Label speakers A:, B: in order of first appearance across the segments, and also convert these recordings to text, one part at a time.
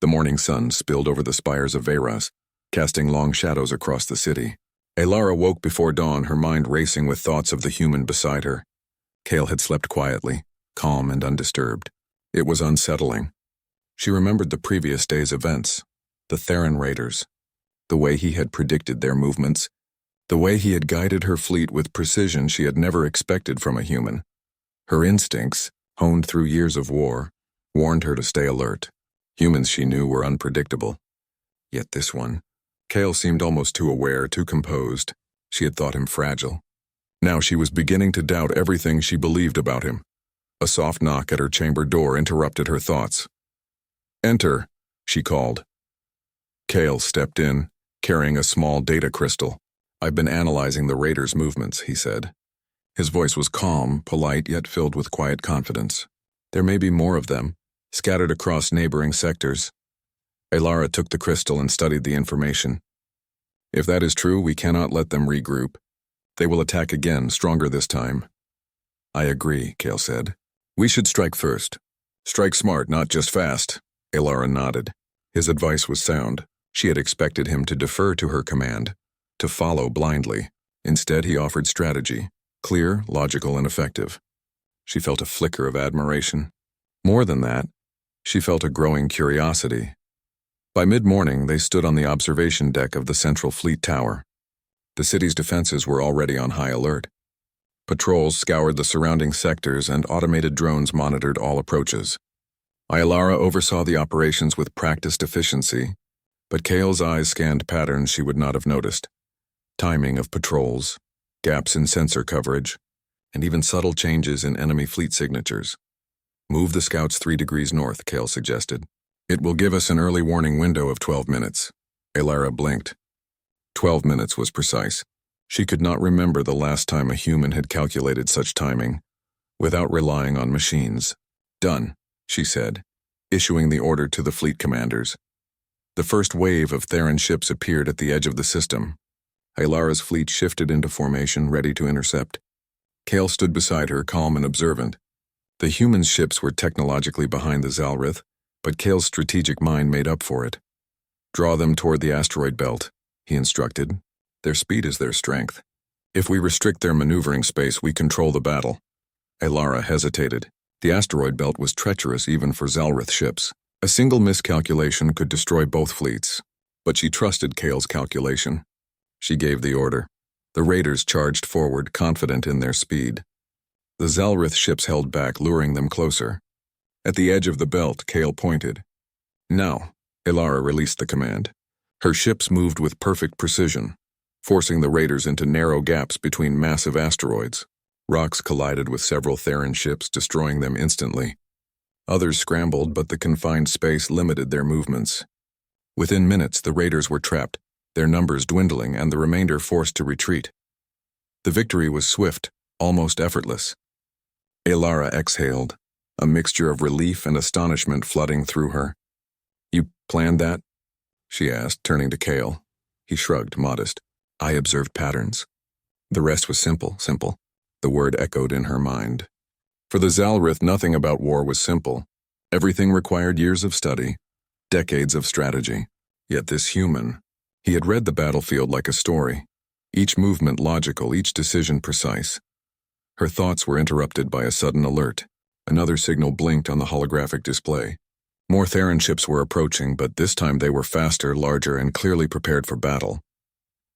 A: The morning sun spilled over the spires of Veras, casting long shadows across the city. Lyra woke before dawn, her mind racing with thoughts of the human beside her. Kale had slept quietly, calm and undisturbed. It was unsettling. She remembered the previous day's events, the Theran raiders, the way he had predicted their movements, the way he had guided her fleet with precision she had never expected from a human. Her instincts, honed through years of war, warned her to stay alert. Humans, she knew, were unpredictable. Yet this one, Kale seemed almost too aware, too composed. She had thought him fragile. Now she was beginning to doubt everything she believed about him. A soft knock at her chamber door interrupted her thoughts. "Enter," she called. Kale stepped in, carrying a small data crystal. "I've been analyzing the raiders' movements," he said. His voice was calm, polite, yet filled with quiet confidence. "There may be more of them, scattered across neighboring sectors." Lyra took the crystal and studied the information. "If that is true, we cannot let them regroup. They will attack again, stronger this time." "I agree," Kale said. "We should strike first. Strike smart, not just fast." Lyra nodded. His advice was sound. She had expected him to defer to her command, to follow blindly. Instead, he offered strategy, clear, logical, and effective. She felt a flicker of admiration. More than that, she felt a growing curiosity. By mid-morning, they stood on the observation deck of the Central Fleet Tower. The city's defenses were already on high alert. Patrols scoured the surrounding sectors and automated drones monitored all approaches. Lyra oversaw the operations with practiced efficiency, but Kale's eyes scanned patterns she would not have noticed. Timing of patrols, gaps in sensor coverage, and even subtle changes in enemy fleet signatures. "Move the scouts 3 degrees north," Kale suggested. "It will give us an early warning window of 12 minutes. Lyra blinked. 12 minutes was precise. She could not remember the last time a human had calculated such timing, without relying on machines. "Done," she said, issuing the order to the fleet commanders. The first wave of Theran ships appeared at the edge of the system. Lyra's fleet shifted into formation, ready to intercept. Kale stood beside her, calm and observant. The human ships were technologically behind the Zalrith, but Kale's strategic mind made up for it. "Draw them toward the asteroid belt," he instructed. "Their speed is their strength. If we restrict their maneuvering space, we control the battle." Lyra hesitated. The asteroid belt was treacherous even for Zalrith ships. A single miscalculation could destroy both fleets, but she trusted Kale's calculation. She gave the order. The raiders charged forward, confident in their speed. The Zalrith ships held back, luring them closer. At the edge of the belt, Kale pointed. "Now," Lyra released the command. Her ships moved with perfect precision, forcing the raiders into narrow gaps between massive asteroids. Rocks collided with several Theran ships, destroying them instantly. Others scrambled, but the confined space limited their movements. Within minutes, the raiders were trapped, their numbers dwindling and the remainder forced to retreat. The victory was swift, almost effortless. Lyra exhaled, a mixture of relief and astonishment flooding through her. "You planned that?" she asked, turning to Kale. He shrugged, modest. "I observed patterns." The rest was simple. The word echoed in her mind. For the Zalrith, nothing about war was simple. Everything required years of study, decades of strategy. Yet this human, he had read the battlefield like a story, each movement logical, each decision precise. Her thoughts were interrupted by a sudden alert. Another signal blinked on the holographic display. More Theran ships were approaching, but this time they were faster, larger, and clearly prepared for battle.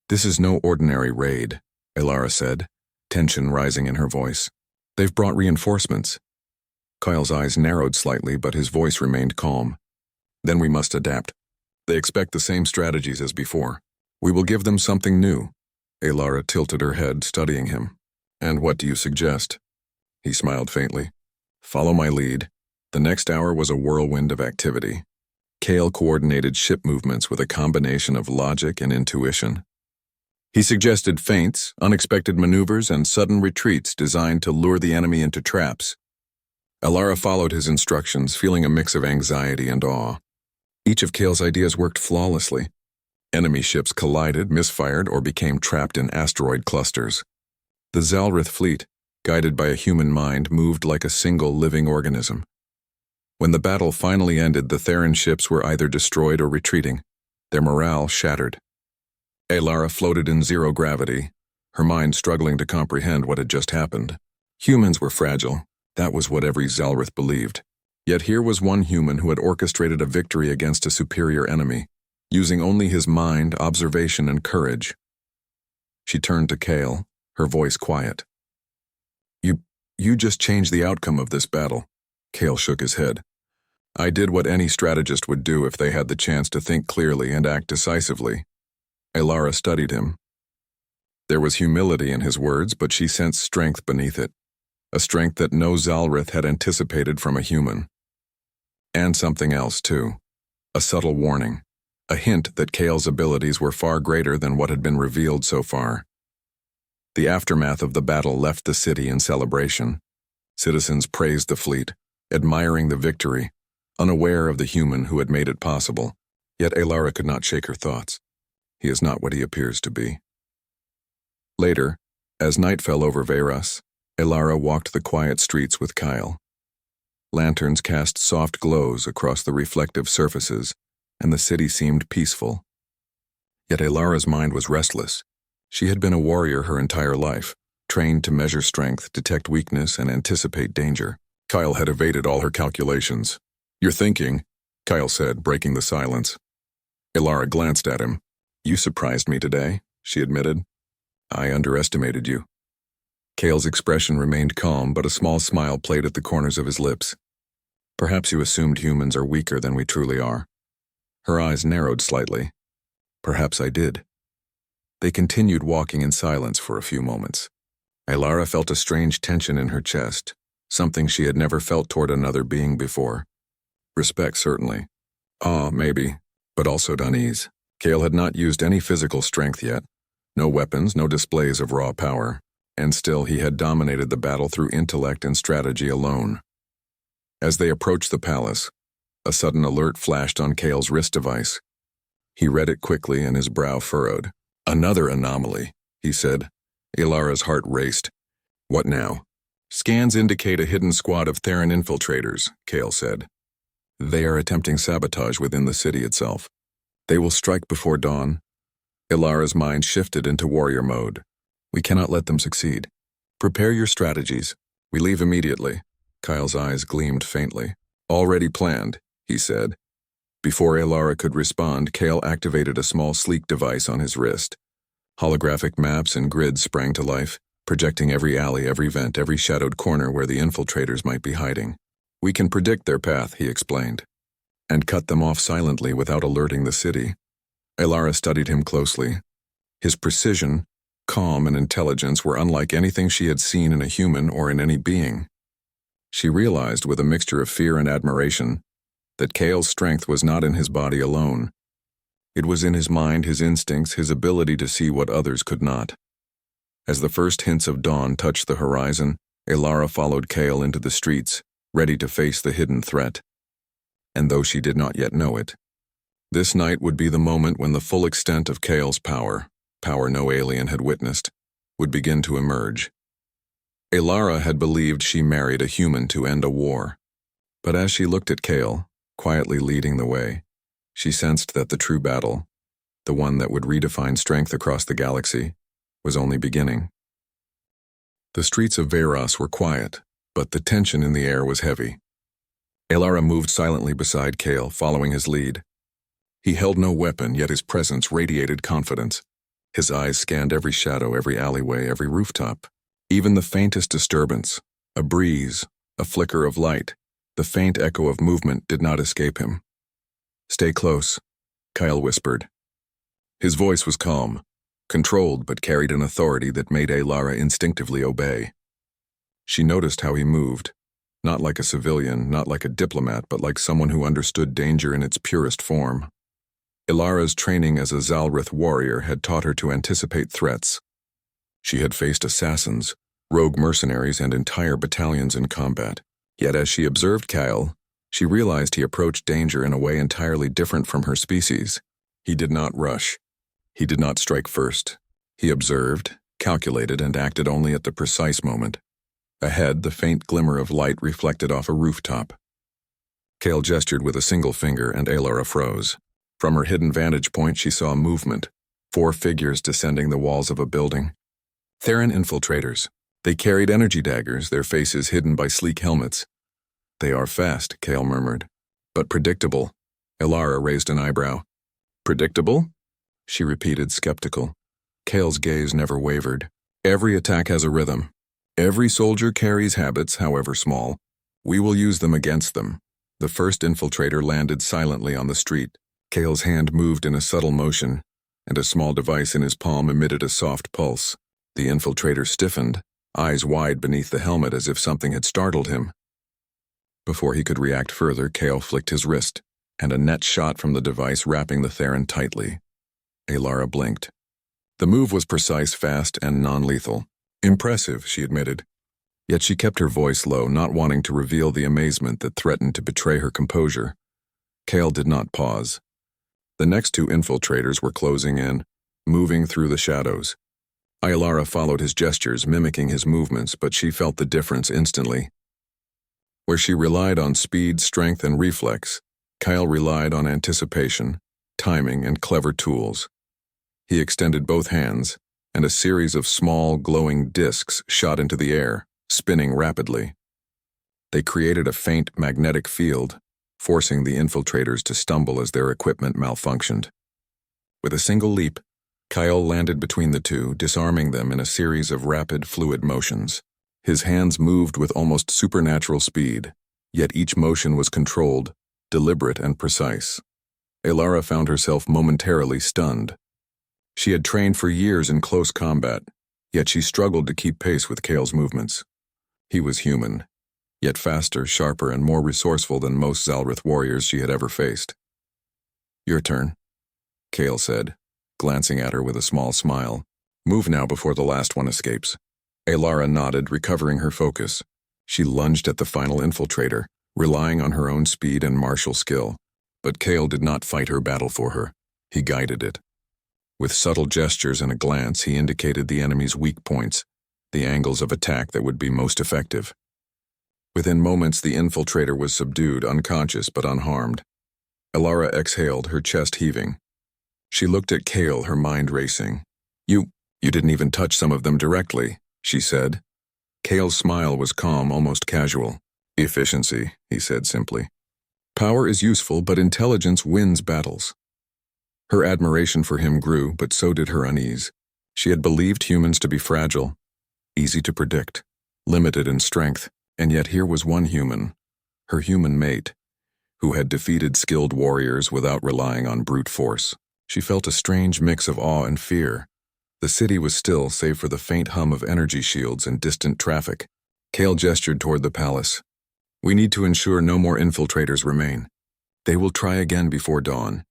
A: "This is no ordinary raid," Lyra said, tension rising in her voice. "They've brought reinforcements." Kyle's eyes narrowed slightly, but his voice remained calm. "Then we must adapt. They expect the same strategies as before. We will give them something new." Lyra tilted her head, studying him. "And what do you suggest?" He smiled faintly. "Follow my lead." The next hour was a whirlwind of activity. Kale coordinated ship movements with a combination of logic and intuition. He suggested feints, unexpected maneuvers, and sudden retreats designed to lure the enemy into traps. Lyra followed his instructions, feeling a mix of anxiety and awe. Each of Kale's ideas worked flawlessly. Enemy ships collided, misfired, or became trapped in asteroid clusters. The Zalrith fleet, guided by a human mind, moved like a single living organism. When the battle finally ended, the Theran ships were either destroyed or retreating, their morale shattered. Lyra floated in zero gravity, her mind struggling to comprehend what had just happened. Humans were fragile. That was what every Zalrith believed. Yet here was one human who had orchestrated a victory against a superior enemy, using only his mind, observation, and courage. She turned to Kale, her voice quiet. You just changed the outcome of this battle. Kale shook his head. I did what any strategist would do if they had the chance to think clearly and act decisively. Lyra studied him. There was humility in his words, but she sensed strength beneath it, a strength that no Zalrith had anticipated from a human. And something else, too. A subtle warning, a hint that Kale's abilities were far greater than what had been revealed so far. The aftermath of the battle left the city in celebration. Citizens praised the fleet, admiring the victory, unaware of the human who had made it possible. Yet Lyra could not shake her thoughts. He is not what he appears to be. Later, as night fell over Veras, Lyra walked the quiet streets with Kyle. Lanterns cast soft glows across the reflective surfaces, and the city seemed peaceful. Yet Lyra's mind was restless. She had been a warrior her entire life, trained to measure strength, detect weakness, and anticipate danger. Kyle had evaded all her calculations. You're thinking, Kyle said, breaking the silence. Lyra glanced at him. You surprised me today, she admitted. I underestimated you. Kale's expression remained calm, but a small smile played at the corners of his lips. Perhaps you assumed humans are weaker than we truly are. Her eyes narrowed slightly. Perhaps I did. They continued walking in silence for a few moments. Lyra felt a strange tension in her chest, something she had never felt toward another being before. Respect, certainly. Awe, maybe, but also unease. Kale had not used any physical strength yet. No weapons, no displays of raw power. And still he had dominated the battle through intellect and strategy alone. As they approached the palace, a sudden alert flashed on Kale's wrist device. He read it quickly and his brow furrowed. Another anomaly, he said. Lyra's heart raced. What now? Scans indicate a hidden squad of Theran infiltrators, Kale said. They are attempting sabotage within the city itself. They will strike before dawn. Lyra's mind shifted into warrior mode. We cannot let them succeed. Prepare your strategies. We leave immediately. Kyle's eyes gleamed faintly. Already planned, he said. Before Lyra could respond, Kale activated a small sleek device on his wrist. Holographic maps and grids sprang to life, projecting every alley, every vent, every shadowed corner where the infiltrators might be hiding. We can predict their path, he explained, and cut them off silently without alerting the city. Lyra studied him closely. His precision, calm, and intelligence were unlike anything she had seen in a human or in any being. She realized, with a mixture of fear and admiration, that Kale's strength was not in his body alone. It was in his mind, his instincts, his ability to see what others could not. As the first hints of dawn touched the horizon, Lyra followed Kale into the streets, ready to face the hidden threat. And though she did not yet know it, this night would be the moment when the full extent of Kale's power no alien had witnessed, would begin to emerge. Lyra had believed she married a human to end a war. But as she looked at Kale, quietly leading the way, she sensed that the true battle, the one that would redefine strength across the galaxy, was only beginning. The streets of Veras were quiet, but the tension in the air was heavy. Lyra moved silently beside Kale, following his lead. He held no weapon, yet his presence radiated confidence. His eyes scanned every shadow, every alleyway, every rooftop. Even the faintest disturbance, a breeze, a flicker of light, the faint echo of movement did not escape him. Stay close, Kyle whispered. His voice was calm, controlled but carried an authority that made Lyra instinctively obey. She noticed how he moved, not like a civilian, not like a diplomat, but like someone who understood danger in its purest form. Lyra's training as a Zalrith warrior had taught her to anticipate threats. She had faced assassins, rogue mercenaries, and entire battalions in combat. Yet as she observed Kyle, she realized he approached danger in a way entirely different from her species. He did not rush. He did not strike first. He observed, calculated, and acted only at the precise moment. Ahead, the faint glimmer of light reflected off a rooftop. Kale gestured with a single finger and Alara froze. From her hidden vantage point, she saw movement. 4 figures descending the walls of a building. Theran infiltrators. They carried energy daggers, their faces hidden by sleek helmets. They are fast, Kale murmured. But predictable. Alara raised an eyebrow. Predictable? She repeated, skeptical. Kale's gaze never wavered. Every attack has a rhythm. Every soldier carries habits, however small. We will use them against them. The first infiltrator landed silently on the street. Kale's hand moved in a subtle motion, and a small device in his palm emitted a soft pulse. The infiltrator stiffened, eyes wide beneath the helmet as if something had startled him. Before he could react further, Kale flicked his wrist, and a net shot from the device wrapping the Theran tightly. Alara blinked. The move was precise, fast, and non-lethal. Impressive, she admitted. Yet she kept her voice low, not wanting to reveal the amazement that threatened to betray her composure. Kale did not pause. The next 2 infiltrators were closing in, moving through the shadows. Alara followed his gestures, mimicking his movements, but she felt the difference instantly. Where she relied on speed, strength, and reflex, Kyle relied on anticipation, timing, and clever tools. He extended both hands, and a series of small, glowing discs shot into the air, spinning rapidly. They created a faint magnetic field, forcing the infiltrators to stumble as their equipment malfunctioned. With a single leap, Kyle landed between the 2, disarming them in a series of rapid, fluid motions. His hands moved with almost supernatural speed, yet each motion was controlled, deliberate, and precise. Alara found herself momentarily stunned. She had trained for years in close combat, yet she struggled to keep pace with Kale's movements. He was human, yet faster, sharper, and more resourceful than most Zalrith warriors she had ever faced. Your turn, Kale said, glancing at her with a small smile. Move now before the last one escapes. Alara nodded, recovering her focus. She lunged at the final infiltrator, relying on her own speed and martial skill. But Kale did not fight her battle for her. He guided it. With subtle gestures and a glance, he indicated the enemy's weak points, the angles of attack that would be most effective. Within moments, the infiltrator was subdued, unconscious but unharmed. Alara exhaled, her chest heaving. She looked at Kale, her mind racing. You didn't even touch some of them directly, she said. Kale's smile was calm, almost casual. Efficiency, he said simply. Power is useful, but intelligence wins battles. Her admiration for him grew, but so did her unease. She had believed humans to be fragile, easy to predict, limited in strength, and yet here was one human, her human mate, who had defeated skilled warriors without relying on brute force. She felt a strange mix of awe and fear. The city was still, save for the faint hum of energy shields and distant traffic. Kale gestured toward the palace. We need to ensure no more infiltrators remain. They will try again before dawn.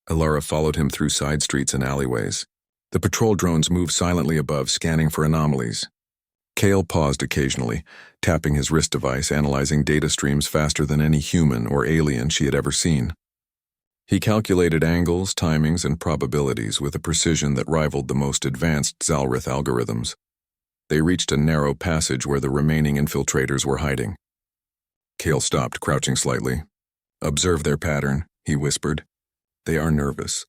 A: Alara followed him through side streets and alleyways. The patrol drones moved silently above, scanning for anomalies. Kale paused occasionally, tapping his wrist device, analyzing data streams faster than any human or alien she had ever seen. He calculated angles, timings, and probabilities with a precision that rivaled the most advanced Zalrith algorithms. They reached a narrow passage where the remaining infiltrators were hiding. Kale stopped, crouching slightly. Observe their pattern, he whispered. They are nervous.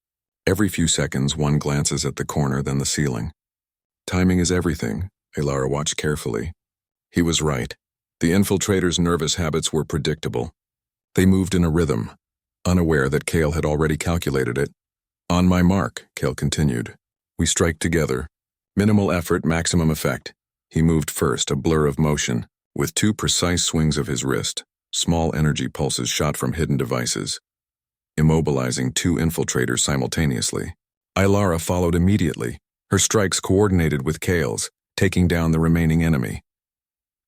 A: Every few seconds, one glances at the corner, then the ceiling. Timing is everything, Alara watched carefully. He was right. The infiltrators' nervous habits were predictable. They moved in a rhythm, unaware that Kale had already calculated it. On my mark, Kale continued. We strike together. Minimal effort, maximum effect. He moved first, a blur of motion, with 2 precise swings of his wrist. Small energy pulses shot from hidden devices, immobilizing 2 infiltrators simultaneously. Alara followed immediately, her strikes coordinated with Kale's, taking down the remaining enemy.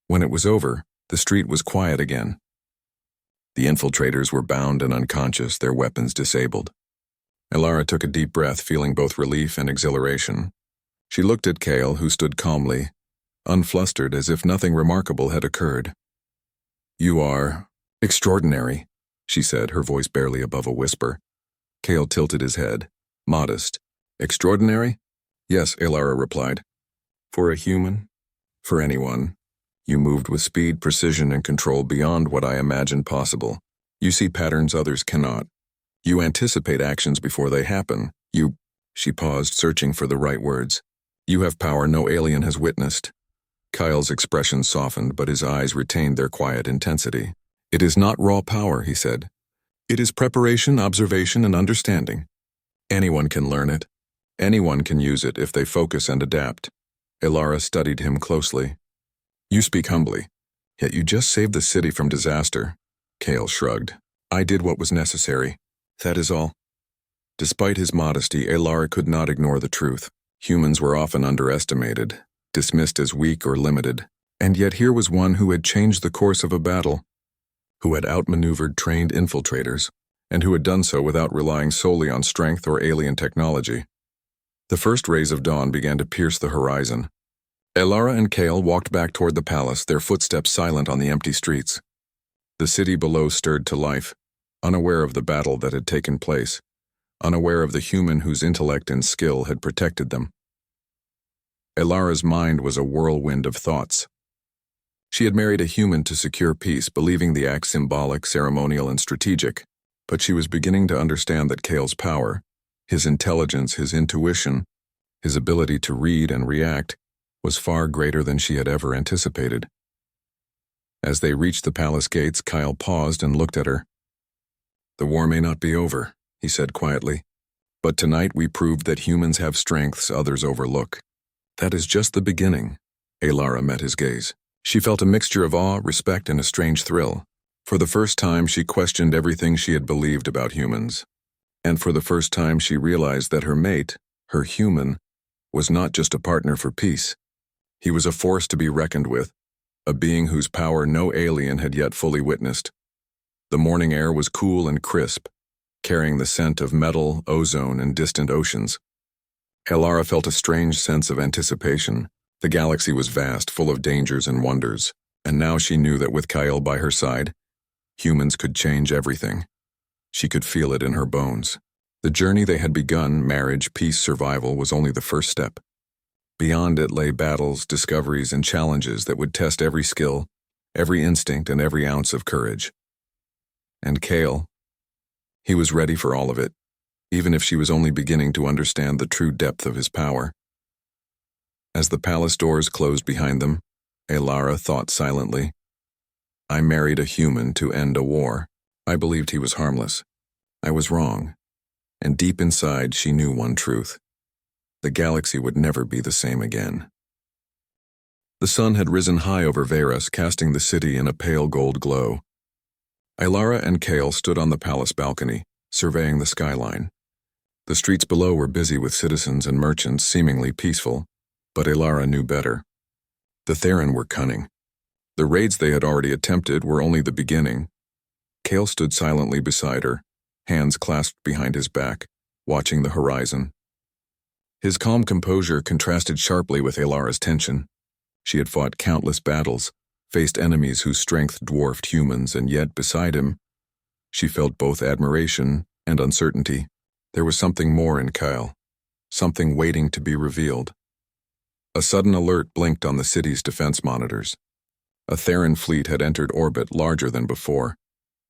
A: When it was over, the street was quiet again. The infiltrators were bound and unconscious, their weapons disabled. Alara took a deep breath, feeling both relief and exhilaration. She looked at Kale, who stood calmly, unflustered, as if nothing remarkable had occurred. You are extraordinary, she said, her voice barely above a whisper. Kale tilted his head, modest. Extraordinary? Yes, Alara replied. For a human? For anyone. You moved with speed, precision, and control beyond what I imagined possible. You see patterns others cannot. You anticipate actions before they happen. She paused, searching for the right words. You have power no alien has witnessed. Kyle's expression softened, but his eyes retained their quiet intensity. It is not raw power, he said. It is preparation, observation, and understanding. Anyone can learn it. Anyone can use it if they focus and adapt. Ilara studied him closely. You speak humbly, yet you just saved the city from disaster. Kale shrugged. I did what was necessary. That is all. Despite his modesty, Ilara could not ignore the truth. Humans were often underestimated, dismissed as weak or limited, and yet here was one who had changed the course of a battle, who had outmaneuvered trained infiltrators, and who had done so without relying solely on strength or alien technology. The first rays of dawn began to pierce the horizon. Ilara and Kale walked back toward the palace, their footsteps silent on the empty streets. The city below stirred to life, unaware of the battle that had taken place, unaware of the human whose intellect and skill had protected them. Ilara's mind was a whirlwind of thoughts. She had married a human to secure peace, believing the act symbolic, ceremonial, and strategic, but she was beginning to understand that Kale's power, his intelligence, his intuition, his ability to read and react, was far greater than she had ever anticipated. As they reached the palace gates, Kyle paused and looked at her. The war may not be over, he said quietly, but tonight we proved that humans have strengths others overlook. That is just the beginning. Ilara met his gaze. She felt a mixture of awe, respect, and a strange thrill. For the first time, she questioned everything she had believed about humans. And for the first time, she realized that her mate, her human, was not just a partner for peace. He was a force to be reckoned with, a being whose power no alien had yet fully witnessed. The morning air was cool and crisp, carrying the scent of metal, ozone, and distant oceans. Ilara felt a strange sense of anticipation. The galaxy was vast, full of dangers and wonders, and now she knew that with Kyle by her side, humans could change everything. She could feel it in her bones. The journey they had begun, marriage, peace, survival, was only the first step. Beyond it lay battles, discoveries, and challenges that would test every skill, every instinct, and every ounce of courage. And Kale, he was ready for all of it, even if she was only beginning to understand the true depth of his power. As the palace doors closed behind them, Ilara thought silently. I married a human to end a war. I believed he was harmless. I was wrong. And deep inside, she knew one truth. The galaxy would never be the same again. The sun had risen high over Veras, casting the city in a pale gold glow. Ilara and Kale stood on the palace balcony, surveying the skyline. The streets below were busy with citizens and merchants, seemingly peaceful, but Ilara knew better. The Theran were cunning. The raids they had already attempted were only the beginning. Kale stood silently beside her, hands clasped behind his back, watching the horizon. His calm composure contrasted sharply with Ilara's tension. She had fought countless battles, faced enemies whose strength dwarfed humans, and yet, beside him, she felt both admiration and uncertainty. There was something more in Kyle, something waiting to be revealed. A sudden alert blinked on the city's defense monitors. A Theran fleet had entered orbit, larger than before,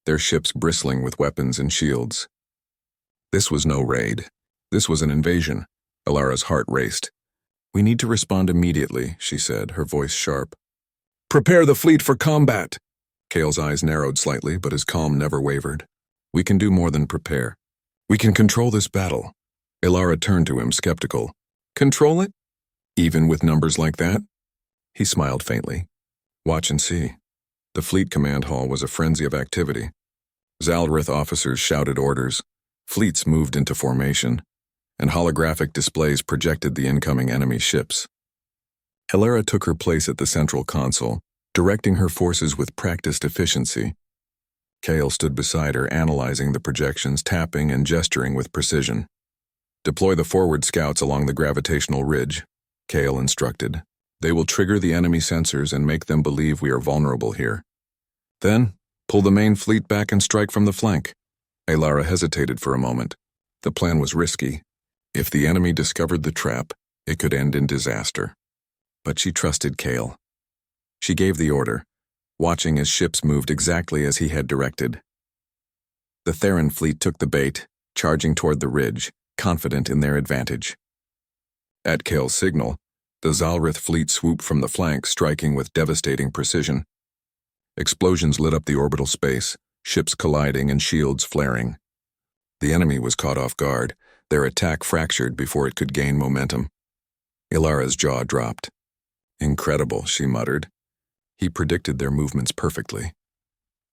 A: their ships bristling with weapons and shields. This was no raid. This was an invasion. Ilara's heart raced. We need to respond immediately, she said, her voice sharp. Prepare the fleet for combat! Kale's eyes narrowed slightly, but his calm never wavered. We can do more than prepare. We can control this battle. Ilara turned to him, skeptical. Control it? Even with numbers like that? He smiled faintly. Watch and see. The fleet command hall was a frenzy of activity. Zalrith officers shouted orders, fleets moved into formation, and holographic displays projected the incoming enemy ships. Ilara took her place at the central console, directing her forces with practiced efficiency. Kale stood beside her, analyzing the projections, tapping and gesturing with precision. Deploy the forward scouts along the gravitational ridge, Kale instructed. They will trigger the enemy sensors and make them believe we are vulnerable here. Then, pull the main fleet back and strike from the flank. Ilara hesitated for a moment. The plan was risky. If the enemy discovered the trap, it could end in disaster. But she trusted Kale. She gave the order, watching as ships moved exactly as he had directed. The Theran fleet took the bait, charging toward the ridge, confident in their advantage. At Kale's signal, the Zalrith fleet swooped from the flank, striking with devastating precision. Explosions lit up the orbital space, ships colliding and shields flaring. The enemy was caught off guard, their attack fractured before it could gain momentum. Ilara's jaw dropped. "Incredible," she muttered. He predicted their movements perfectly.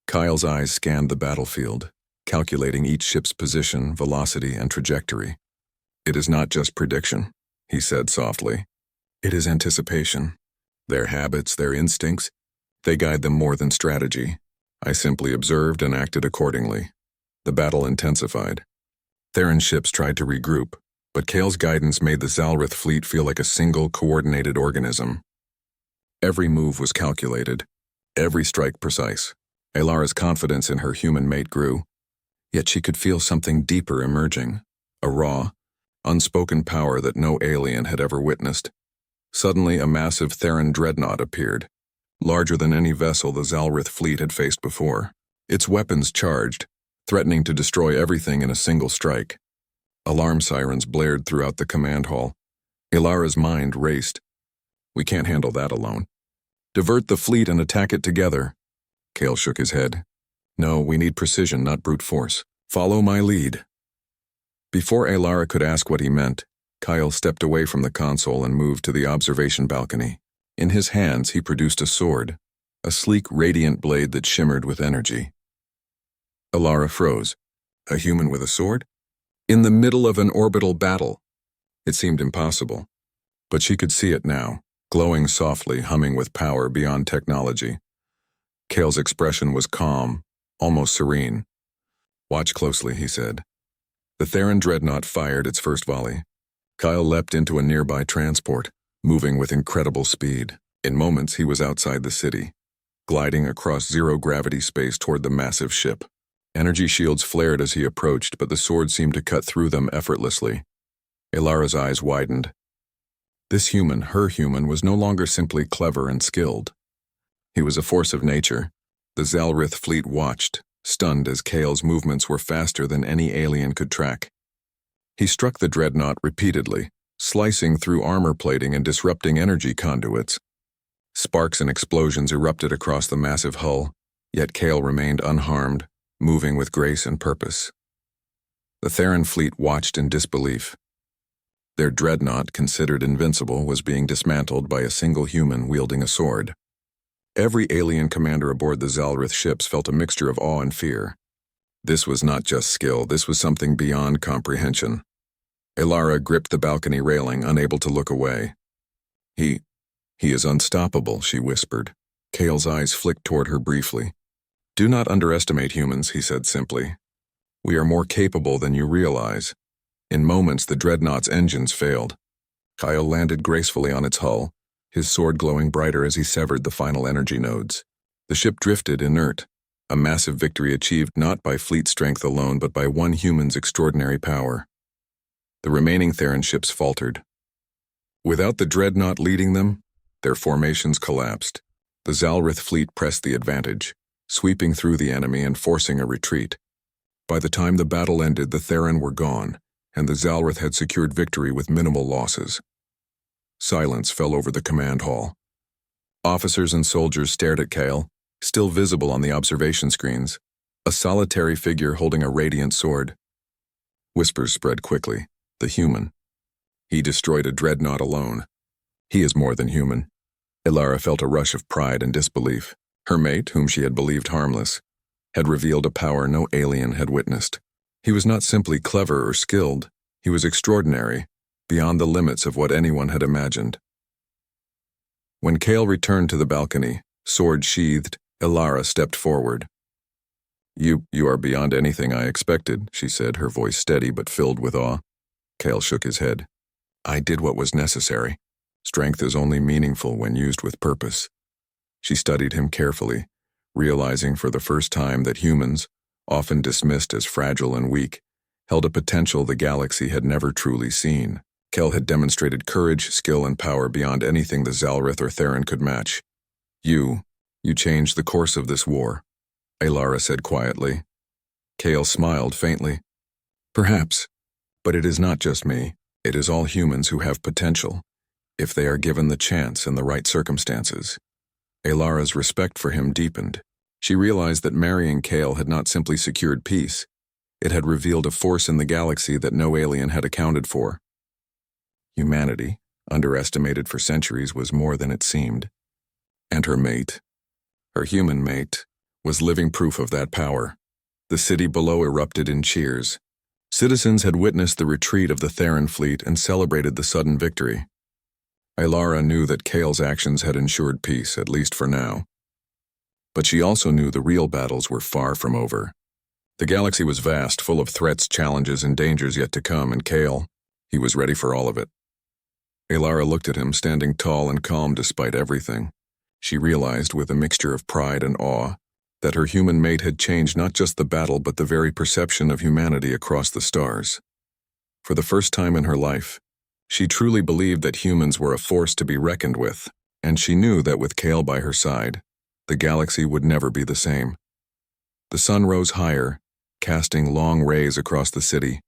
A: Kyle's eyes scanned the battlefield, calculating each ship's position, velocity, and trajectory. "It is not just prediction," he said softly. "It is anticipation. Their habits, their instincts, they guide them more than strategy. I simply observed and acted accordingly." The battle intensified. Theran ships tried to regroup, but Kale's guidance made the Zalrith fleet feel like a single, coordinated organism. Every move was calculated, every strike precise. Ilara's confidence in her human mate grew, yet she could feel something deeper emerging, a raw, unspoken power that no alien had ever witnessed. Suddenly, a massive Theran dreadnought appeared, larger than any vessel the Zalrith fleet had faced before. Its weapons charged, threatening to destroy everything in a single strike. Alarm sirens blared throughout the command hall. Ilara's mind raced. "We can't handle that alone. Divert the fleet and attack it together." Kale shook his head. "No, we need precision, not brute force. Follow my lead." Before Ilara could ask what he meant, Kyle stepped away from the console and moved to the observation balcony. In his hands, he produced a sword, a sleek, radiant blade that shimmered with energy. Ilara froze. A human with a sword? In the middle of an orbital battle. It seemed impossible, but she could see it now, glowing softly, humming with power beyond technology. Kale's expression was calm, almost serene. "Watch closely," he said. The Theran dreadnought fired its first volley. Kyle leapt into a nearby transport, moving with incredible speed. In moments, he was outside the city, gliding across zero-gravity space toward the massive ship. Energy shields flared as he approached, but the sword seemed to cut through them effortlessly. Ilara's eyes widened. This human, her human, was no longer simply clever and skilled. He was a force of nature. The Zalrith fleet watched, stunned as Kale's movements were faster than any alien could track. He struck the dreadnought repeatedly, slicing through armor plating and disrupting energy conduits. Sparks and explosions erupted across the massive hull, yet Kale remained unharmed, moving with grace and purpose. The Theran fleet watched in disbelief. Their dreadnought, considered invincible, was being dismantled by a single human wielding a sword. Every alien commander aboard the Zalrith ships felt a mixture of awe and fear. This was not just skill, this was something beyond comprehension. Ilara gripped the balcony railing, unable to look away. He is unstoppable," she whispered. Kale's eyes flicked toward her briefly. "Do not underestimate humans," he said simply. "We are more capable than you realize." In moments, the dreadnought's engines failed. Kyle landed gracefully on its hull, his sword glowing brighter as he severed the final energy nodes. The ship drifted inert, a massive victory achieved not by fleet strength alone but by one human's extraordinary power. The remaining Theran ships faltered. Without the dreadnought leading them, their formations collapsed. The Zalrith fleet pressed the advantage, sweeping through the enemy and forcing a retreat. By the time the battle ended, the Theran were gone, and the Zalrith had secured victory with minimal losses. Silence fell over the command hall. Officers and soldiers stared at Kale, still visible on the observation screens, a solitary figure holding a radiant sword. Whispers spread quickly. The human. He destroyed a dreadnought alone. He is more than human. Ilara felt a rush of pride and disbelief. Her mate, whom she had believed harmless, had revealed a power no alien had witnessed. He was not simply clever or skilled, he was extraordinary, beyond the limits of what anyone had imagined. When Kale returned to the balcony, sword sheathed, Ilara stepped forward. You are beyond anything I expected," she said, her voice steady but filled with awe. Kale shook his head. "I did what was necessary. Strength is only meaningful when used with purpose." She studied him carefully, realizing for the first time that humans, often dismissed as fragile and weak, held a potential the galaxy had never truly seen. Kale had demonstrated courage, skill, and power beyond anything the Zalrith or Theran could match. You changed the course of this war," Ilara said quietly. Kale smiled faintly. Perhaps, but it is not just me. It is all humans who have potential, if they are given the chance and the right circumstances. Aylara's respect for him deepened. She realized that marrying Kale had not simply secured peace, it had revealed a force in the galaxy that no alien had accounted for. Humanity, underestimated for centuries, was more than it seemed. And her mate, her human mate, was living proof of that power. The city below erupted in cheers. Citizens had witnessed the retreat of the Theran fleet and celebrated the sudden victory. Aylara knew that Kale's actions had ensured peace, at least for now. But she also knew the real battles were far from over. The galaxy was vast, full of threats, challenges, and dangers yet to come, and Kale, he was ready for all of it. Aylara looked at him, standing tall and calm despite everything. She realized, with a mixture of pride and awe, that her human mate had changed not just the battle but the very perception of humanity across the stars. For the first time in her life, she truly believed that humans were a force to be reckoned with, and she knew that with Kale by her side, the galaxy would never be the same. The sun rose higher, casting long rays across the city,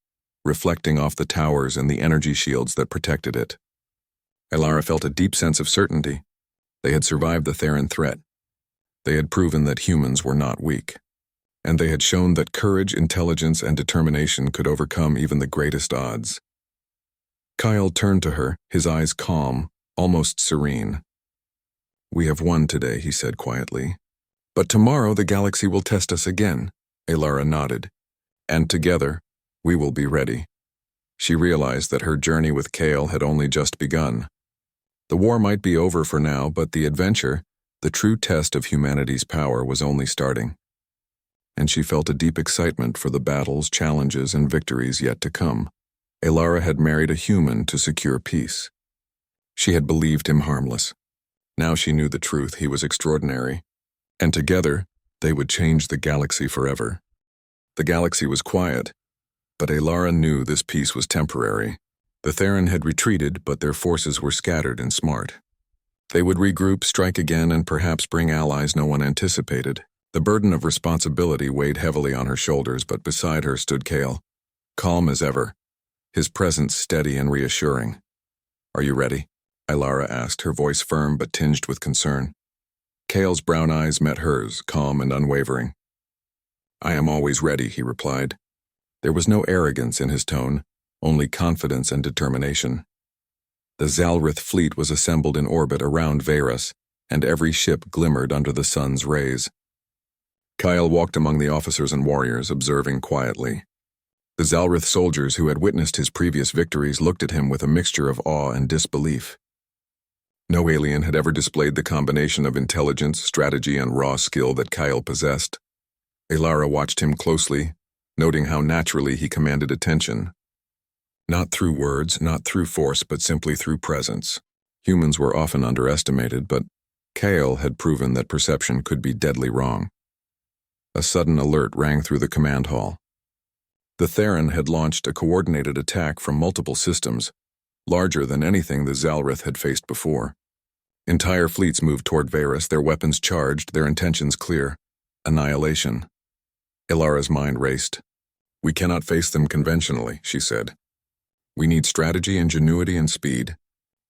A: reflecting off the towers and the energy shields that protected it. Aylara felt a deep sense of certainty. They had survived the Theran threat. They had proven that humans were not weak. And they had shown that courage, intelligence, and determination could overcome even the greatest odds. Kyle turned to her, his eyes calm, almost serene. "We have won today," he said quietly. "But tomorrow the galaxy will test us again." Aylara nodded. "And together, we will be ready." She realized that her journey with Kale had only just begun. The war might be over for now, but the adventure, the true test of humanity's power, was only starting. And she felt a deep excitement for the battles, challenges, and victories yet to come. Aylara had married a human to secure peace. She had believed him harmless. Now she knew the truth: he was extraordinary. And together, they would change the galaxy forever. The galaxy was quiet, but Aylara knew this peace was temporary. The Theran had retreated, but their forces were scattered and smart. They would regroup, strike again, and perhaps bring allies no one anticipated. The burden of responsibility weighed heavily on her shoulders, but beside her stood Kale, calm as ever, his presence steady and reassuring. "Are you ready?" Aylara asked, her voice firm but tinged with concern. Kale's brown eyes met hers, calm and unwavering. "I am always ready," he replied. There was no arrogance in his tone, only confidence and determination. The Zalrith fleet was assembled in orbit around Veras, and every ship glimmered under the sun's rays. Kyle walked among the officers and warriors, observing quietly. The Zalrith soldiers who had witnessed his previous victories looked at him with a mixture of awe and disbelief. No alien had ever displayed the combination of intelligence, strategy, and raw skill that Kyle possessed. Aylara watched him closely, noting how naturally he commanded attention. Not through words, not through force, but simply through presence. Humans were often underestimated, but Kale had proven that perception could be deadly wrong. A sudden alert rang through the command hall. The Theran had launched a coordinated attack from multiple systems, larger than anything the Zalrith had faced before. Entire fleets moved toward Veras, their weapons charged, their intentions clear. Annihilation. Aylara's mind raced. "We cannot face them conventionally," she said. "We need strategy, ingenuity, and speed.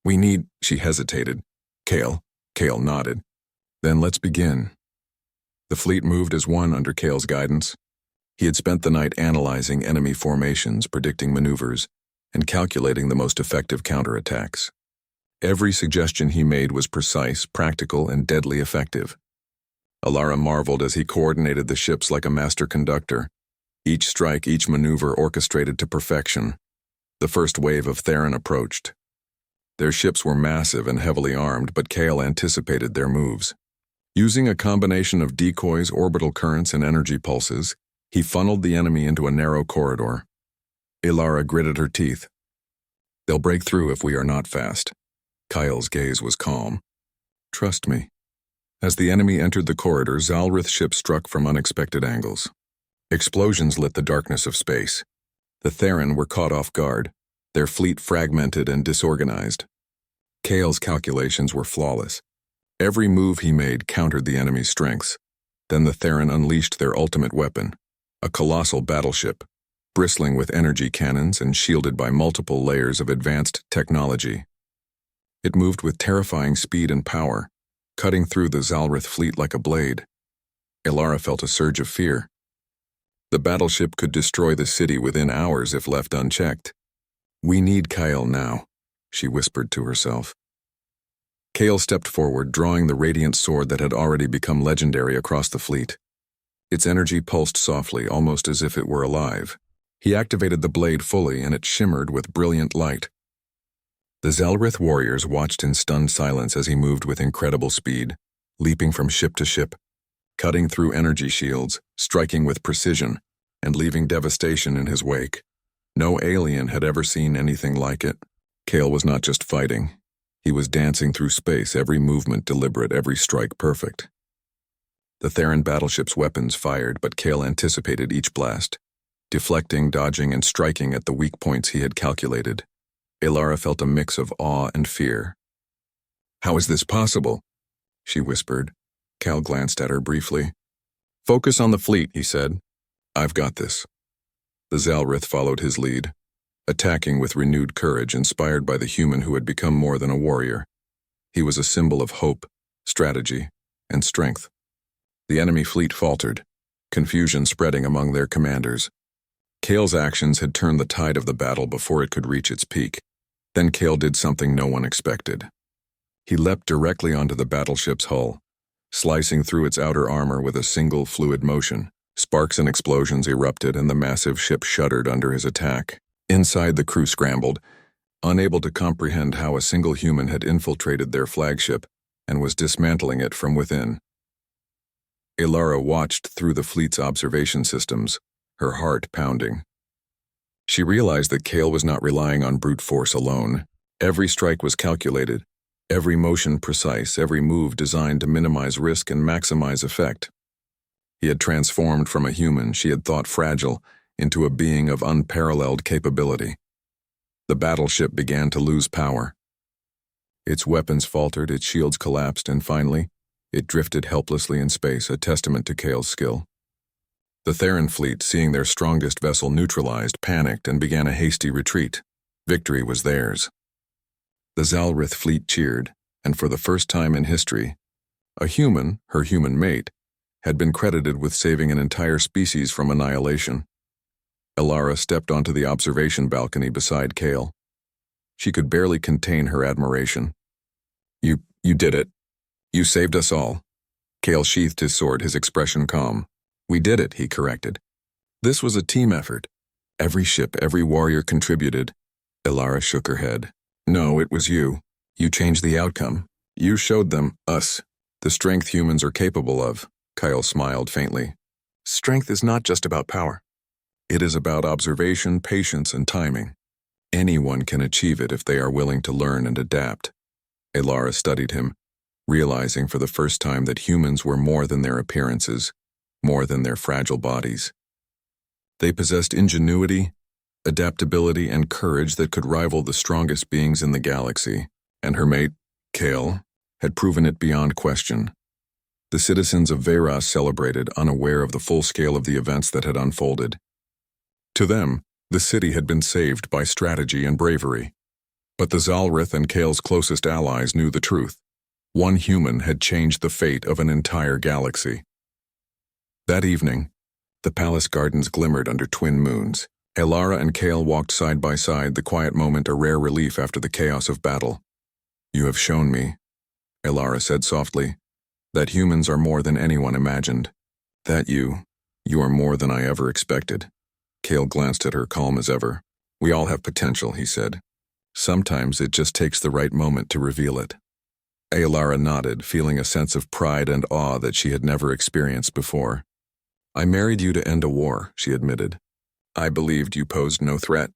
A: We need—" She hesitated. "Kale." Kale nodded. "Then let's begin." The fleet moved as one under Kale's guidance. He had spent the night analyzing enemy formations, predicting maneuvers, and calculating the most effective counterattacks. Every suggestion he made was precise, practical, and deadly effective. Aylara marveled as he coordinated the ships like a master conductor, each strike, each maneuver orchestrated to perfection. The first wave of Theran approached. Their ships were massive and heavily armed, but Kale anticipated their moves. Using a combination of decoys, orbital currents, and energy pulses, he funneled the enemy into a narrow corridor. Aylara gritted her teeth. "They'll break through if we are not fast." Kyle's gaze was calm. "Trust me." As the enemy entered the corridor, Zalrith ships struck from unexpected angles. Explosions lit the darkness of space. The Theran were caught off guard, their fleet fragmented and disorganized. Kale's calculations were flawless. Every move he made countered the enemy's strengths. Then the Theran unleashed their ultimate weapon, A colossal battleship, bristling with energy cannons and shielded by multiple layers of advanced technology. It moved with terrifying speed and power, cutting through the Zalrith fleet like a blade. Ilara felt a surge of fear. The battleship could destroy the city within hours if left unchecked. "We need Kyle now," she whispered to herself. Kale stepped forward, drawing the radiant sword that had already become legendary across the fleet. Its energy pulsed softly, almost as if it were alive. He activated the blade fully, and it shimmered with brilliant light. The Zalrith warriors watched in stunned silence as he moved with incredible speed, leaping from ship to ship, cutting through energy shields, striking with precision, and leaving devastation in his wake. No alien had ever seen anything like it. Kale was not just fighting. He was dancing through space, every movement deliberate, every strike perfect. The Theran battleship's weapons fired, but Kale anticipated each blast, deflecting, dodging, and striking at the weak points he had calculated. Ilara felt a mix of awe and fear. "How is this possible?" she whispered. Cal glanced at her briefly. "Focus on the fleet," he said. "I've got this." The Zalrith followed his lead, attacking with renewed courage, inspired by the human who had become more than a warrior. He was a symbol of hope, strategy, and strength. The enemy fleet faltered, confusion spreading among their commanders. Kale's actions had turned the tide of the battle before it could reach its peak. Then Kale did something no one expected. He leapt directly onto the battleship's hull, slicing through its outer armor with a single fluid motion. Sparks and explosions erupted, and the massive ship shuddered under his attack. Inside, the crew scrambled, unable to comprehend how a single human had infiltrated their flagship and was dismantling it from within. Ilara watched through the fleet's observation systems, her heart pounding. She realized that Kale was not relying on brute force alone. Every strike was calculated, every motion precise, every move designed to minimize risk and maximize effect. He had transformed from a human she had thought fragile into a being of unparalleled capability. The battleship began to lose power. Its weapons faltered, its shields collapsed, and finally, it drifted helplessly in space, a testament to Kale's skill. The Theran fleet, seeing their strongest vessel neutralized, panicked and began a hasty retreat. Victory was theirs. The Zalrith fleet cheered, and for the first time in history, a human, her human mate, had been credited with saving an entire species from annihilation. Ilara stepped onto the observation balcony beside Kale. She could barely contain her admiration. You did it. You saved us all." Kale sheathed his sword, his expression calm. "We did it," he corrected. "This was a team effort. Every ship, every warrior contributed." Ilara shook her head. "No, it was you. You changed the outcome. You showed them, us, the strength humans are capable of." Kyle smiled faintly. "Strength is not just about power. It is about observation, patience, and timing. Anyone can achieve it if they are willing to learn and adapt." Ilara studied him, realizing for the first time that humans were more than their appearances, more than their fragile bodies. They possessed ingenuity, adaptability, and courage that could rival the strongest beings in the galaxy, and her mate, Kale, had proven it beyond question. The citizens of Veyras celebrated, unaware of the full scale of the events that had unfolded. To them, the city had been saved by strategy and bravery. But the Zalrith and Kale's closest allies knew the truth. One human had changed the fate of an entire galaxy. That evening, the palace gardens glimmered under twin moons. Ilara and Kale walked side by side, the quiet moment a rare relief after the chaos of battle. "You have shown me," Ilara said softly, "that humans are more than anyone imagined. That you are more than I ever expected." Kale glanced at her, calm as ever. "We all have potential," he said. "Sometimes it just takes the right moment to reveal it." Ilara nodded, feeling a sense of pride and awe that she had never experienced before. "I married you to end a war," she admitted. "I believed you posed no threat.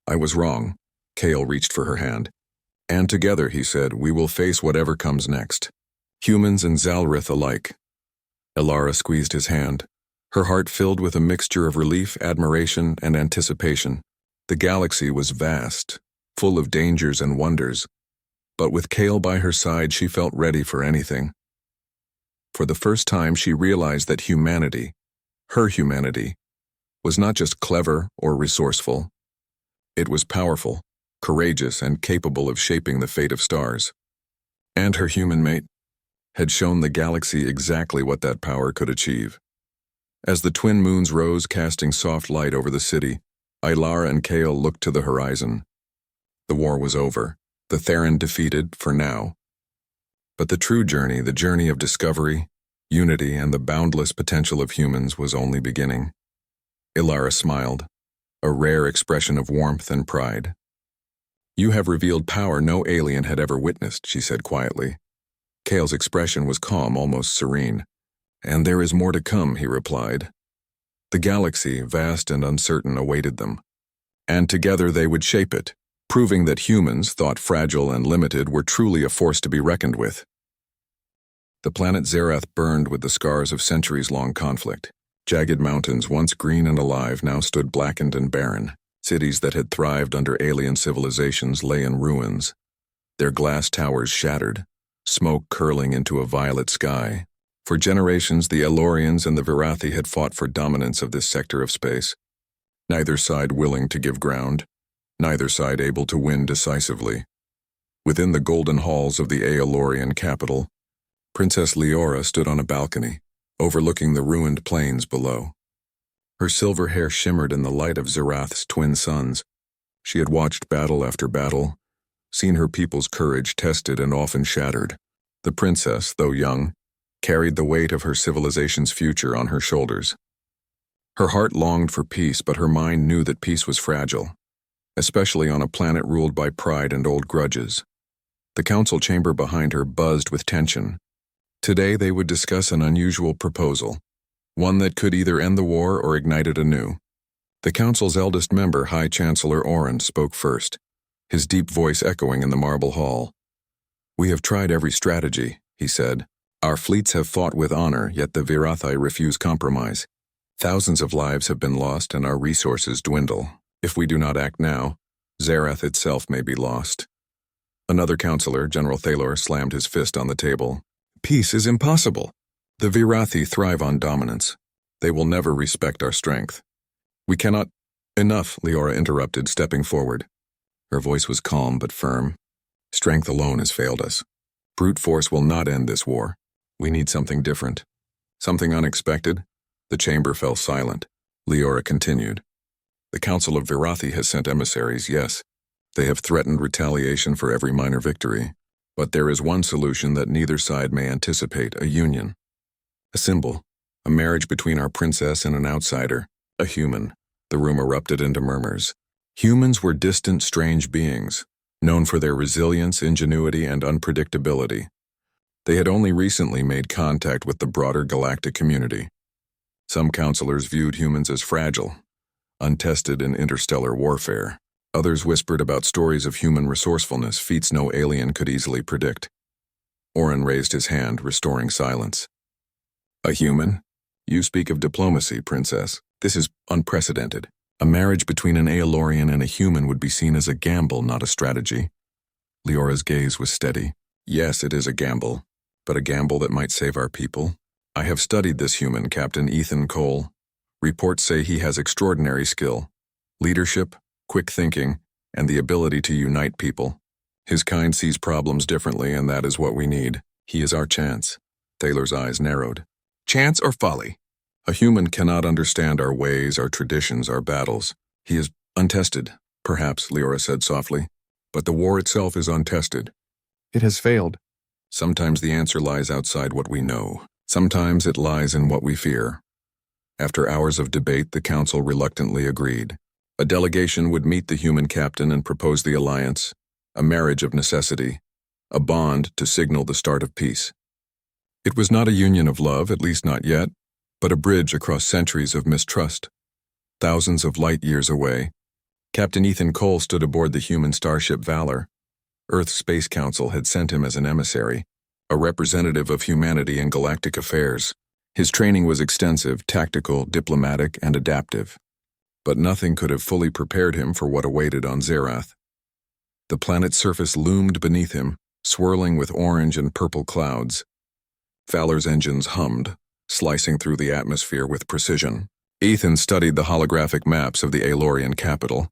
A: I was wrong." Kale reached for her hand. "And together," he said, "we will face whatever comes next. Humans and Zalrith alike." Ilara squeezed his hand, her heart filled with a mixture of relief, admiration, and anticipation. The galaxy was vast, full of dangers and wonders, but with Kale by her side, she felt ready for anything. For the first time, she realized that humanity, her humanity, was not just clever or resourceful. It was powerful, courageous, and capable of shaping the fate of stars. And her human mate had shown the galaxy exactly what that power could achieve. As the twin moons rose, casting soft light over the city, Lyra and Kale looked to the horizon. The war was over, the Theron defeated for now. But the true journey, the journey of discovery, unity, and the boundless potential of humans was only beginning. Lyra smiled, a rare expression of warmth and pride. "You have revealed power no alien had ever witnessed," she said quietly. Kale's expression was calm, almost serene. "And there is more to come," he replied. The galaxy, vast and uncertain, awaited them. And together they would shape it, proving that humans, thought fragile and limited, were truly a force to be reckoned with. The planet Zerath burned with the scars of centuries-long conflict. Jagged mountains, once green and alive, now stood blackened and barren. Cities that had thrived under alien civilizations lay in ruins, their glass towers shattered, smoke curling into a violet sky. For generations, the Elorians and the Virathi had fought for dominance of this sector of space, neither side willing to give ground, neither side able to win decisively. Within the golden halls of the Aelorian capital, Princess Lyra stood on a balcony, overlooking the ruined plains below. Her silver hair shimmered in the light of Zerath's twin suns. She had watched battle after battle, seen her people's courage tested and often shattered. The princess, though young, carried the weight of her civilization's future on her shoulders. Her heart longed for peace, but her mind knew that peace was fragile, especially on a planet ruled by pride and old grudges. The council chamber behind her buzzed with tension. Today they would discuss an unusual proposal, one that could either end the war or ignite it anew. The council's eldest member, High Chancellor Orrin, spoke first, his deep voice echoing in the marble hall. "We have tried every strategy," he said. "Our fleets have fought with honor, yet the Virathi refuse compromise. Thousands of lives have been lost and our resources dwindle. If we do not act now, Zerath itself may be lost." Another counselor, General Thalor, slammed his fist on the table. "Peace is impossible. The Virathi thrive on dominance. They will never respect our strength. We cannot—" "Enough," Lyra interrupted, stepping forward. Her voice was calm but firm. "Strength alone has failed us. Brute force will not end this war. We need something different. Something unexpected." The chamber fell silent. Lyra continued. "The Council of Virathi has sent emissaries, yes. They have threatened retaliation for every minor victory. But there is one solution that neither side may anticipate: a union. A symbol. A marriage between our princess and an outsider. A human." The room erupted into murmurs. Humans were distant, strange beings, known for their resilience, ingenuity, and unpredictability. They had only recently made contact with the broader galactic community. Some counselors viewed humans as fragile, untested in interstellar warfare. Others whispered about stories of human resourcefulness, feats no alien could easily predict. Orrin raised his hand, restoring silence. "A human? You speak of diplomacy, Princess. This is unprecedented. A marriage between an Aelorian and a human would be seen as a gamble, not a strategy." Lyra's gaze was steady. "Yes, it is a gamble, but a gamble that might save our people. I have studied this human, Captain Ethan Cole. Reports say he has extraordinary skill, leadership, quick thinking, and the ability to unite people. His kind sees problems differently, and that is what we need. He is our chance." Thalor's eyes narrowed. "Chance or folly? A human cannot understand our ways, our traditions, our battles. He is untested, perhaps," Lyra said softly. "But the war itself is untested. It has failed. Sometimes the answer lies outside what we know. Sometimes it lies in what we fear." After hours of debate, the council reluctantly agreed. A delegation would meet the human captain and propose the alliance, a marriage of necessity, a bond to signal the start of peace. It was not a union of love, at least not yet, but a bridge across centuries of mistrust. Thousands of light years away, Captain Ethan Cole stood aboard the human starship Valor. Earth's Space Council had sent him as an emissary, a representative of humanity in galactic affairs. His training was extensive, tactical, diplomatic, and adaptive. But nothing could have fully prepared him for what awaited on Zerath. The planet's surface loomed beneath him, swirling with orange and purple clouds. Valor's engines hummed, slicing through the atmosphere with precision. Ethan studied the holographic maps of the Aelorian capital,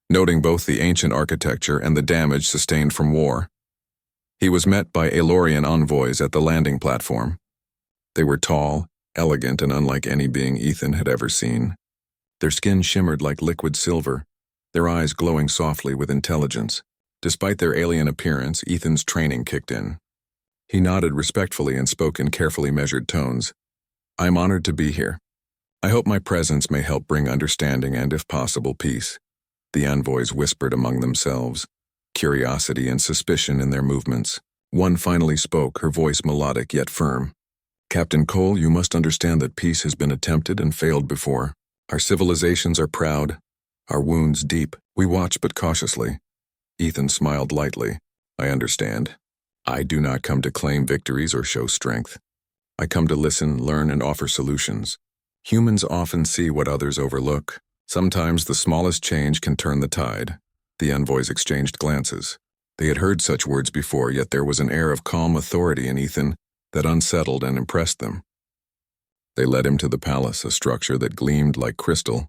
A: noting both the ancient architecture and the damage sustained from war. He was met by Aelorian envoys at the landing platform. They were tall, elegant, and unlike any being Ethan had ever seen. Their skin shimmered like liquid silver, their eyes glowing softly with intelligence. Despite their alien appearance, Ethan's training kicked in. He nodded respectfully and spoke in carefully measured tones. "I'm honored to be here. I hope my presence may help bring understanding and, if possible, peace." The envoys whispered among themselves, curiosity and suspicion in their movements. One finally spoke, her voice melodic yet firm. "Captain Cole, you must understand that peace has been attempted and failed before. Our civilizations are proud, our wounds deep. We watch but cautiously." Ethan smiled lightly. "I understand. I do not come to claim victories or show strength. I come to listen, learn, and offer solutions. Humans often see what others overlook. Sometimes the smallest change can turn the tide." The envoys exchanged glances. They had heard such words before, yet there was an air of calm authority in Ethan that unsettled and impressed them. They led him to the palace, a structure that gleamed like crystal,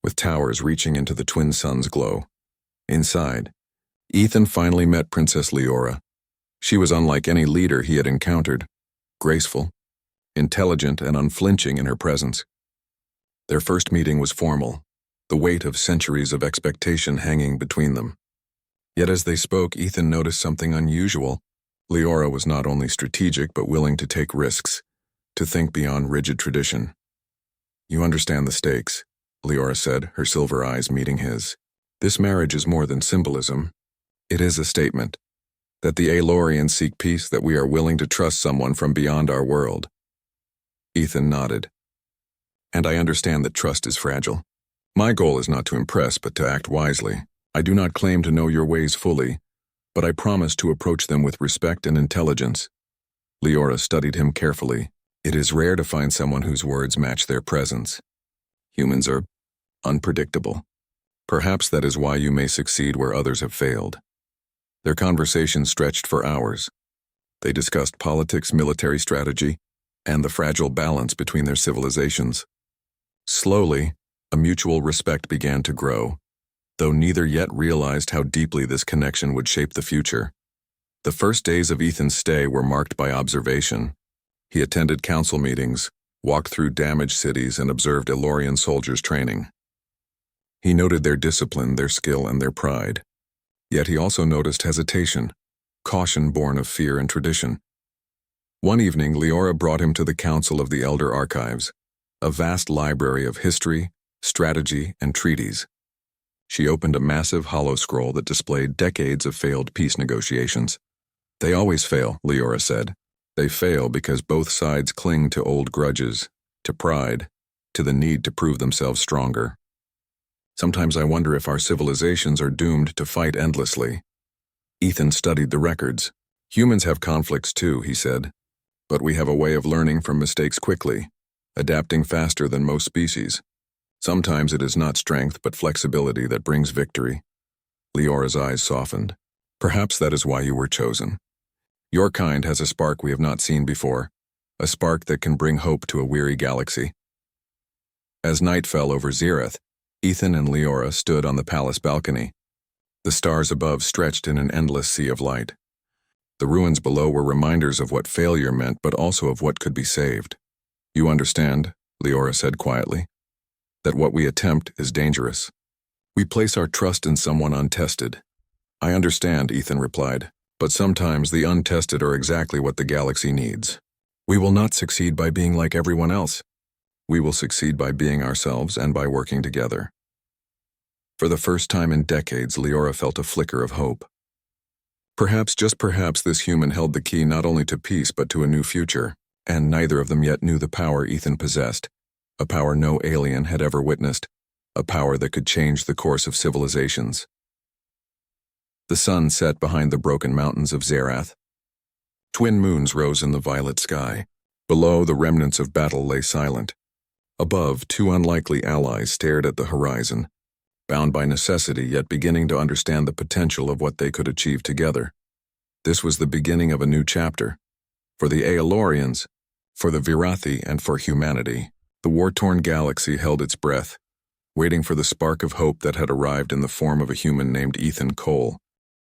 A: with towers reaching into the twin suns' glow. Inside, Ethan finally met Princess Lyra. She was unlike any leader he had encountered, graceful, intelligent, and unflinching in her presence. Their first meeting was formal, the weight of centuries of expectation hanging between them. Yet as they spoke, Ethan noticed something unusual. Lyra was not only strategic but willing to take risks, to think beyond rigid tradition. "You understand the stakes," Lyra said, her silver eyes meeting his. "This marriage is more than symbolism. It is a statement that the Aelorians seek peace, that we are willing to trust someone from beyond our world." Ethan nodded. "And I understand that trust is fragile. My goal is not to impress, but to act wisely. I do not claim to know your ways fully, but I promise to approach them with respect and intelligence." Lyra studied him carefully. It is rare to find someone whose words match their presence. Humans are unpredictable. Perhaps that is why you may succeed where others have failed. Their conversation stretched for hours. They discussed politics, military strategy, and the fragile balance between their civilizations. Slowly, a mutual respect began to grow, though neither yet realized how deeply this connection would shape the future. The first days of Ethan's stay were marked by observation. He attended council meetings, walked through damaged cities, and observed Aelorian soldiers training. He noted their discipline, their skill, and their pride. Yet he also noticed hesitation, caution born of fear and tradition. One evening, Lyra brought him to the Council of the Elder Archives, a vast library of history, strategy, and treaties. She opened a massive hollow scroll that displayed decades of failed peace negotiations. "They always fail," Lyra said. "They fail because both sides cling to old grudges, to pride, to the need to prove themselves stronger. Sometimes I wonder if our civilizations are doomed to fight endlessly." Ethan studied the records. "Humans have conflicts too," he said, "but we have a way of learning from mistakes quickly, adapting faster than most species. Sometimes it is not strength but flexibility that brings victory." Lyra's eyes softened. "Perhaps that is why you were chosen. Your kind has a spark we have not seen before, a spark that can bring hope to a weary galaxy." As night fell over Zereth, Ethan and Lyra stood on the palace balcony. The stars above stretched in an endless sea of light. The ruins below were reminders of what failure meant, but also of what could be saved. "You understand," Lyra said quietly, "that what we attempt is dangerous. We place our trust in someone untested." "I understand," Ethan replied, "but sometimes the untested are exactly what the galaxy needs. We will not succeed by being like everyone else. We will succeed by being ourselves and by working together." For the first time in decades, Lyra felt a flicker of hope. Perhaps, just perhaps, this human held the key not only to peace but to a new future, and neither of them yet knew the power Ethan possessed, a power no alien had ever witnessed, a power that could change the course of civilizations. The sun set behind the broken mountains of Zerath. Twin moons rose in the violet sky. Below, the remnants of battle lay silent. Above, two unlikely allies stared at the horizon, bound by necessity yet beginning to understand the potential of what they could achieve together. This was the beginning of a new chapter, for the Aelorians, for the Virathi, and for humanity. The war-torn galaxy held its breath, waiting for the spark of hope that had arrived in the form of a human named Ethan Cole.